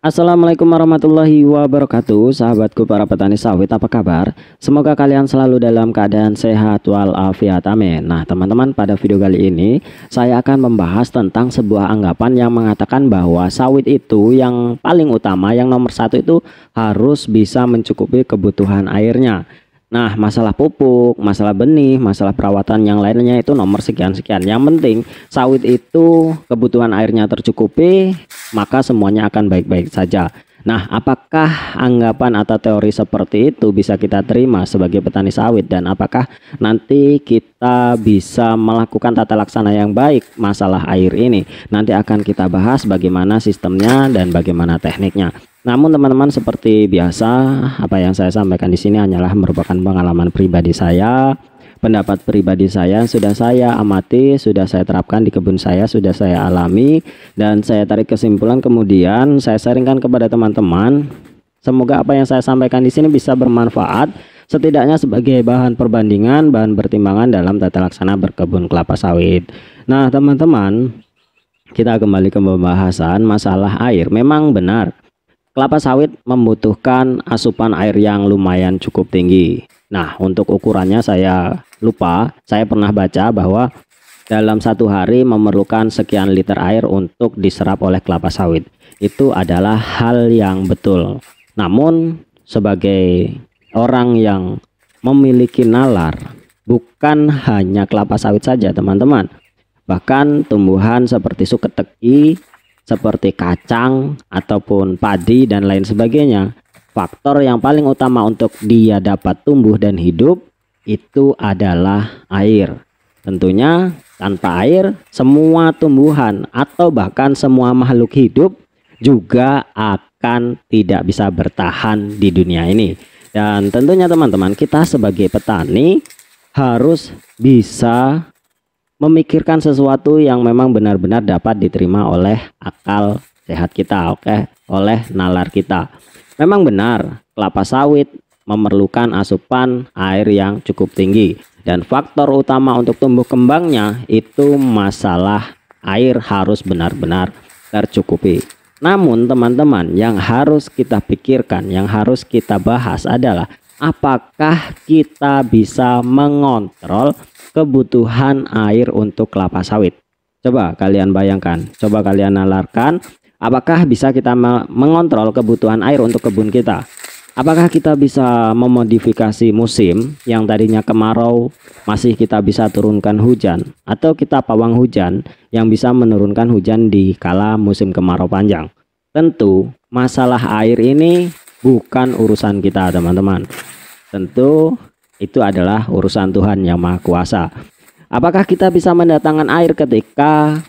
Assalamualaikum warahmatullahi wabarakatuh. Sahabatku para petani sawit, apa kabar? Semoga kalian selalu dalam keadaan sehat walafiat, amin. Nah teman-teman, pada video kali ini saya akan membahas tentang sebuah anggapan yang mengatakan bahwa sawit itu yang paling utama, yang nomor satu itu harus bisa mencukupi kebutuhan airnya. Nah, masalah pupuk, masalah benih, masalah perawatan yang lainnya itu nomor sekian-sekian. Yang penting sawit itu kebutuhan airnya tercukupi, maka semuanya akan baik-baik saja. Nah, apakah anggapan atau teori seperti itu bisa kita terima sebagai petani sawit, dan apakah nanti kita bisa melakukan tata laksana yang baik masalah air ini? Nanti akan kita bahas bagaimana sistemnya dan bagaimana tekniknya. Namun teman-teman, seperti biasa, apa yang saya sampaikan di sini hanyalah merupakan pengalaman pribadi saya, pendapat pribadi saya, sudah saya amati, sudah saya terapkan di kebun saya, sudah saya alami, dan saya tarik kesimpulan kemudian saya sharingkan kepada teman-teman. Semoga apa yang saya sampaikan di sini bisa bermanfaat, setidaknya sebagai bahan perbandingan, bahan pertimbangan dalam tata laksana berkebun kelapa sawit. Nah teman-teman, kita kembali ke pembahasan masalah air. Memang benar, kelapa sawit membutuhkan asupan air yang lumayan cukup tinggi. Nah, untuk ukurannya saya lupa. Saya pernah baca bahwa dalam satu hari memerlukan sekian liter air untuk diserap oleh kelapa sawit. Itu adalah hal yang betul. Namun, sebagai orang yang memiliki nalar, bukan hanya kelapa sawit saja, teman-teman. Bahkan tumbuhan seperti suketeki, seperti kacang ataupun padi dan lain sebagainya, faktor yang paling utama untuk dia dapat tumbuh dan hidup itu adalah air. Tentunya tanpa air semua tumbuhan atau bahkan semua makhluk hidup juga akan tidak bisa bertahan di dunia ini. Dan tentunya teman-teman, kita sebagai petani harus bisa memikirkan sesuatu yang memang benar-benar dapat diterima oleh akal sehat kita, oleh nalar kita. Memang benar, kelapa sawit memerlukan asupan air yang cukup tinggi, dan faktor utama untuk tumbuh kembangnya itu masalah air harus benar-benar tercukupi. Namun teman-teman, yang harus kita pikirkan, yang harus kita bahas adalah apakah kita bisa mengontrol kebutuhan air untuk kelapa sawit. Coba kalian bayangkan, coba kalian nalarkan, apakah bisa kita mengontrol kebutuhan air untuk kebun kita? Apakah kita bisa memodifikasi musim yang tadinya kemarau masih kita bisa turunkan hujan, atau kita pawang hujan yang bisa menurunkan hujan di kala musim kemarau panjang? Tentu masalah air ini bukan urusan kita, teman-teman. Tentu itu adalah urusan Tuhan yang Maha Kuasa. Apakah kita bisa mendatangkan air ketika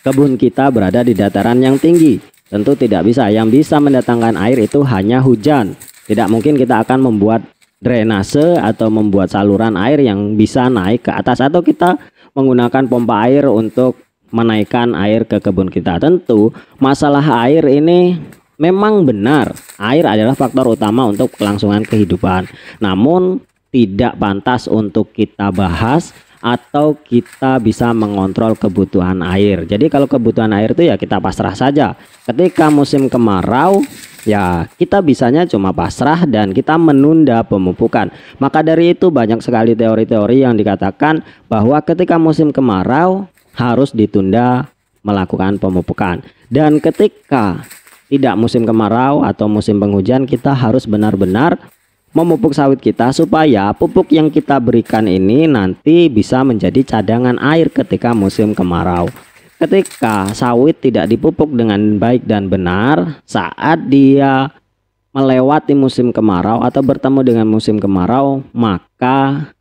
kebun kita berada di dataran yang tinggi? Tentu tidak bisa. Yang bisa mendatangkan air itu hanya hujan. Tidak mungkin kita akan membuat drainase atau membuat saluran air yang bisa naik ke atas, atau kita menggunakan pompa air untuk menaikkan air ke kebun kita. Tentu masalah air ini memang benar, air adalah faktor utama untuk kelangsungan kehidupan. Namun tidak pantas untuk kita bahas atau kita bisa mengontrol kebutuhan air. Jadi kalau kebutuhan air itu ya kita pasrah saja. Ketika musim kemarau ya kita bisanya cuma pasrah dan kita menunda pemupukan. Maka dari itu banyak sekali teori-teori yang dikatakan bahwa ketika musim kemarau harus ditunda melakukan pemupukan. Dan ketika tidak musim kemarau atau musim penghujan, kita harus benar-benar memupuk sawit kita supaya pupuk yang kita berikan ini nanti bisa menjadi cadangan air ketika musim kemarau. Ketika sawit tidak dipupuk dengan baik dan benar, saat dia melewati musim kemarau atau bertemu dengan musim kemarau, maka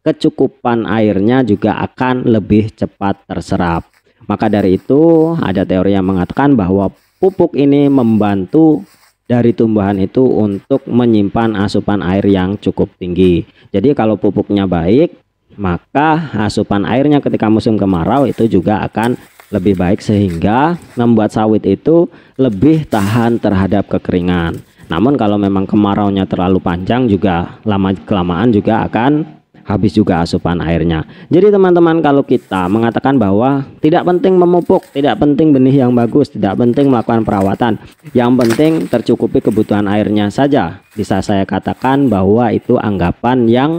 kecukupan airnya juga akan lebih cepat terserap. Maka dari itu ada teori yang mengatakan bahwa pupuk ini membantu dari tumbuhan itu untuk menyimpan asupan air yang cukup tinggi. Jadi kalau pupuknya baik, maka asupan airnya ketika musim kemarau itu juga akan lebih baik, sehingga membuat sawit itu lebih tahan terhadap kekeringan. Namun kalau memang kemaraunya terlalu panjang, juga lama kelamaan juga akan habis juga asupan airnya. Jadi teman-teman, kalau kita mengatakan bahwa tidak penting memupuk, tidak penting benih yang bagus, tidak penting melakukan perawatan, yang penting tercukupi kebutuhan airnya saja, bisa saya katakan bahwa itu anggapan yang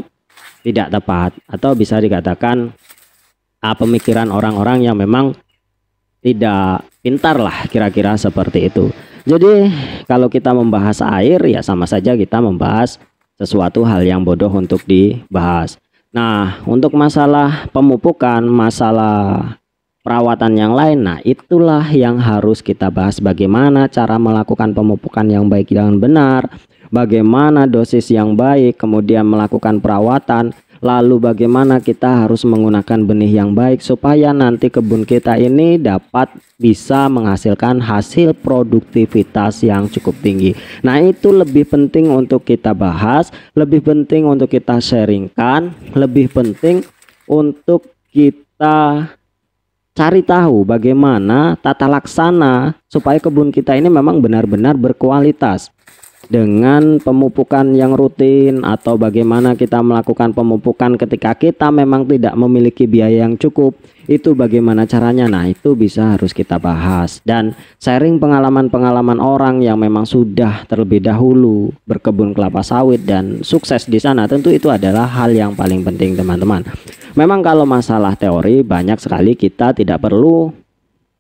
tidak tepat, atau bisa dikatakan pemikiran orang-orang yang memang tidak pintar lah, kira-kira seperti itu. Jadi kalau kita membahas air, ya sama saja kita membahas sesuatu hal yang bodoh untuk dibahas. Nah, untuk masalah pemupukan, masalah perawatan yang lain, nah itulah yang harus kita bahas. Bagaimana cara melakukan pemupukan yang baik dan benar, bagaimana dosis yang baik, kemudian melakukan perawatan, lalu bagaimana kita harus menggunakan benih yang baik supaya nanti kebun kita ini dapat bisa menghasilkan hasil produktivitas yang cukup tinggi. Nah, itu lebih penting untuk kita bahas, lebih penting untuk kita sharingkan, lebih penting untuk kita cari tahu bagaimana tata laksana supaya kebun kita ini memang benar-benar berkualitas. Dengan pemupukan yang rutin, atau bagaimana kita melakukan pemupukan ketika kita memang tidak memiliki biaya yang cukup, itu bagaimana caranya. Nah, itu bisa harus kita bahas dan sharing pengalaman-pengalaman orang yang memang sudah terlebih dahulu berkebun kelapa sawit dan sukses di sana. Tentu itu adalah hal yang paling penting, teman-teman. Memang kalau masalah teori banyak sekali, kita tidak perlu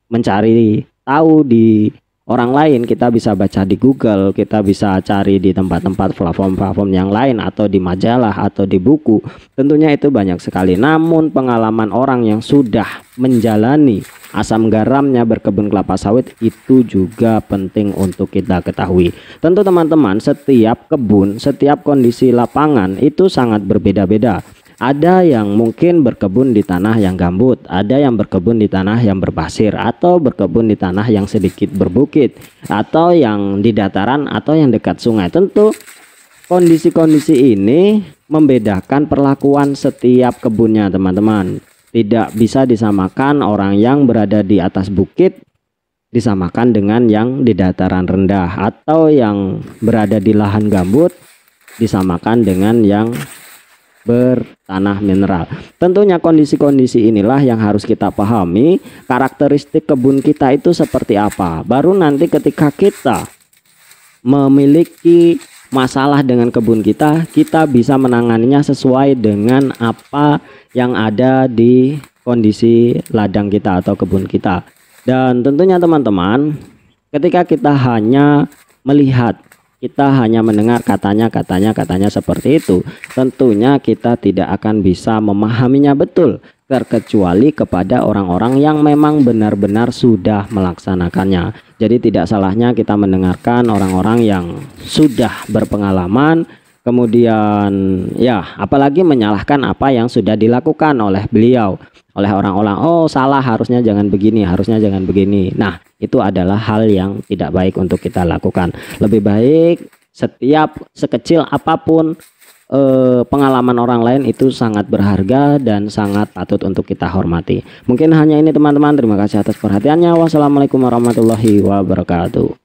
mencari tahu di orang lain, kita bisa baca di Google, kita bisa cari di tempat-tempat platform-platform yang lain, atau di majalah atau di buku. Tentunya itu banyak sekali. Namun pengalaman orang yang sudah menjalani asam garamnya berkebun kelapa sawit itu juga penting untuk kita ketahui. Tentu teman-teman, setiap kebun, setiap kondisi lapangan itu sangat berbeda-beda. Ada yang mungkin berkebun di tanah yang gambut, ada yang berkebun di tanah yang berpasir, atau berkebun di tanah yang sedikit berbukit, atau yang di dataran, atau yang dekat sungai. Tentu kondisi-kondisi ini membedakan perlakuan setiap kebunnya, teman-teman. Tidak bisa disamakan orang yang berada di atas bukit disamakan dengan yang di dataran rendah, atau yang berada di lahan gambut disamakan dengan yang bertanah mineral. Tentunya kondisi-kondisi inilah yang harus kita pahami, karakteristik kebun kita itu seperti apa. Baru nanti ketika kita memiliki masalah dengan kebun kita, kita bisa menanganinya sesuai dengan apa yang ada di kondisi ladang kita atau kebun kita. Dan tentunya teman-teman, ketika kita hanya melihat, kita hanya mendengar katanya seperti itu, tentunya kita tidak akan bisa memahaminya betul, terkecuali kepada orang-orang yang memang benar-benar sudah melaksanakannya. Jadi tidak salahnya kita mendengarkan orang-orang yang sudah berpengalaman, kemudian ya apalagi menyalahkan apa yang sudah dilakukan oleh beliau, oleh orang-orang. Oh, salah, harusnya jangan begini, harusnya jangan begini. Nah, itu adalah hal yang tidak baik untuk kita lakukan. Lebih baik setiap sekecil apapun pengalaman orang lain itu sangat berharga dan sangat patut untuk kita hormati. Mungkin hanya ini teman-teman. Terima kasih atas perhatiannya. Wassalamualaikum warahmatullahi wabarakatuh.